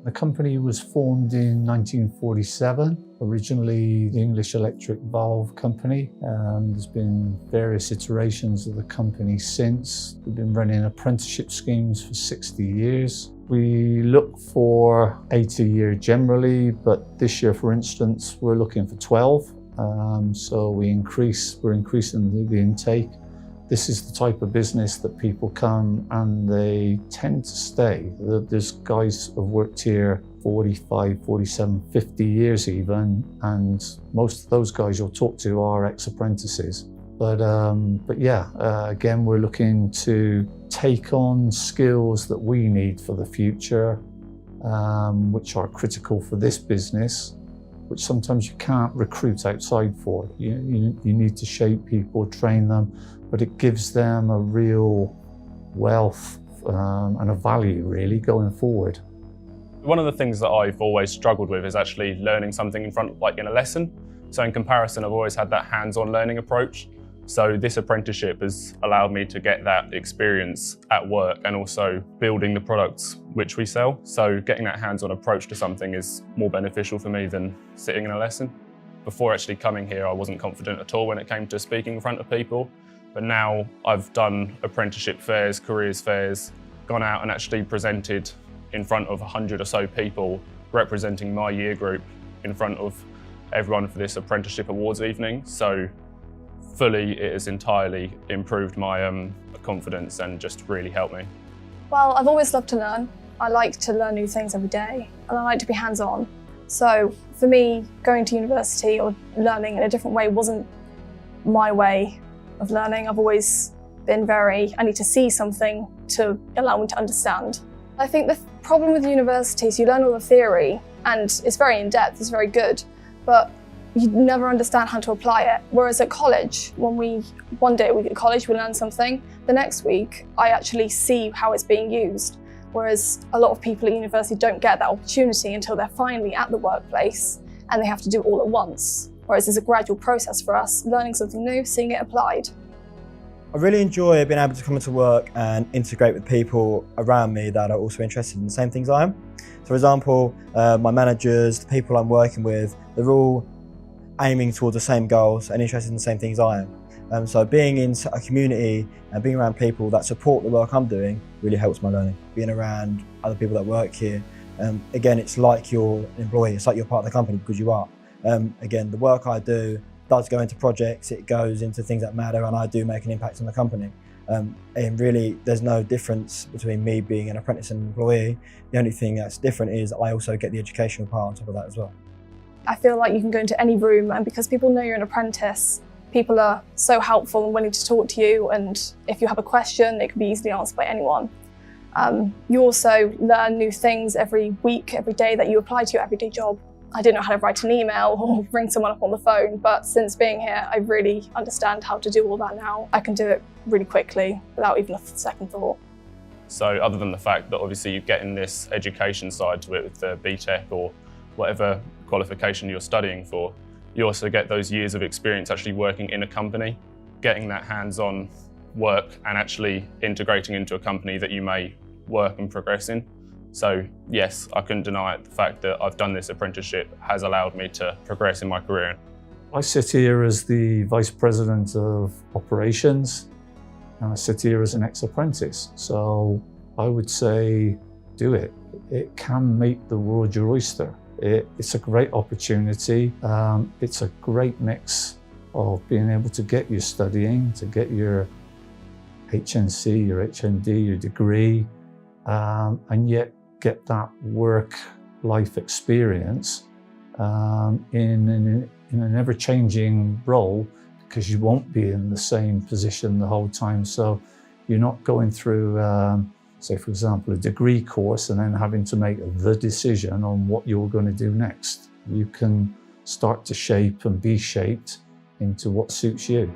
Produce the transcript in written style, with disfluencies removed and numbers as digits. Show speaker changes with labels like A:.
A: The company was formed in 1947, originally the English Electric Valve Company. There's been various iterations of the company since. We've been running apprenticeship schemes for 60 years. We look for 8 a year generally, but this year, for instance, we're looking for 12. So we're increasing the intake. This is the type of business that people come and they tend to stay. There's guys who've worked here 45, 47, 50 years even, and most of those guys you'll talk to are ex-apprentices. But yeah, again, we're looking to take on skills that we need for the future, which are critical for this business, which sometimes you can't recruit outside for. You need to shape people, train them, but it gives them a real wealth and a value really going forward.
B: One of the things that I've always struggled with is actually learning something in front, like in a lesson. So in comparison, I've always had that hands-on learning approach. So this apprenticeship has allowed me to get that experience at work and also building the products which we sell. So getting that hands-on approach to something is more beneficial for me than sitting in a lesson. Before actually coming here, I wasn't confident at all when it came to speaking in front of people. But now I've done apprenticeship fairs, careers fairs, gone out and actually presented in front of 100 or so people representing my year group in front of everyone for this apprenticeship awards evening. So fully, it has entirely improved my confidence and just really helped me.
C: Well, I've always loved to learn. I like to learn new things every day and I like to be hands-on. So for me, going to university or learning in a different way wasn't my way of learning. I've always been I need to see something to allow me to understand. I think the problem with universities, you learn all the theory and it's very in-depth, it's very good, but you never understand how to apply it. Whereas at college, one day a week at college, we learn something. The next week, I actually see how it's being used. Whereas a lot of people at university don't get that opportunity until they're finally at the workplace and they have to do it all at once. Whereas it's a gradual process for us, learning something new, seeing it applied.
D: I really enjoy being able to come into work and integrate with people around me that are also interested in the same things I am. So for example, my managers, the people I'm working with, they're all aiming towards the same goals and interested in the same things I am. So being in a community and being around people that support the work I'm doing really helps my learning. Being around other people that work here, again, it's like you're an employee, it's like you're part of the company because you are. Again, the work I do does go into projects, it goes into things that matter, and I do make an impact on the company. And really, there's no difference between me being an apprentice and an employee. The only thing that's different is I also get the educational part on top of that as well.
C: I feel like you can go into any room, and because people know you're an apprentice, people are so helpful and willing to talk to you, and if you have a question, it can be easily answered by anyone. You also learn new things every week, every day that you apply to your everyday job. I didn't know how to write an email or ring someone up on the phone, but since being here, I really understand how to do all that now. I can do it really quickly without even a second thought.
B: So other than the fact that obviously you're getting this education side to it with the BTEC or whatever qualification you're studying for, you also get those years of experience actually working in a company, getting that hands-on work and actually integrating into a company that you may work and progress in. So yes, I couldn't deny it. The fact that I've done this apprenticeship has allowed me to progress in my career.
A: I sit here as the Vice President of Operations, and I sit here as an ex-apprentice. So I would say, do it. It can make the world your oyster. It's a great opportunity. It's a great mix of being able to get your studying, to get your HNC, your HND, your degree, and yet get that work-life experience in an ever-changing role, because you won't be in the same position the whole time. So you're not going through, say for example, a degree course and then having to make the decision on what you're going to do next. You can start to shape and be shaped into what suits you.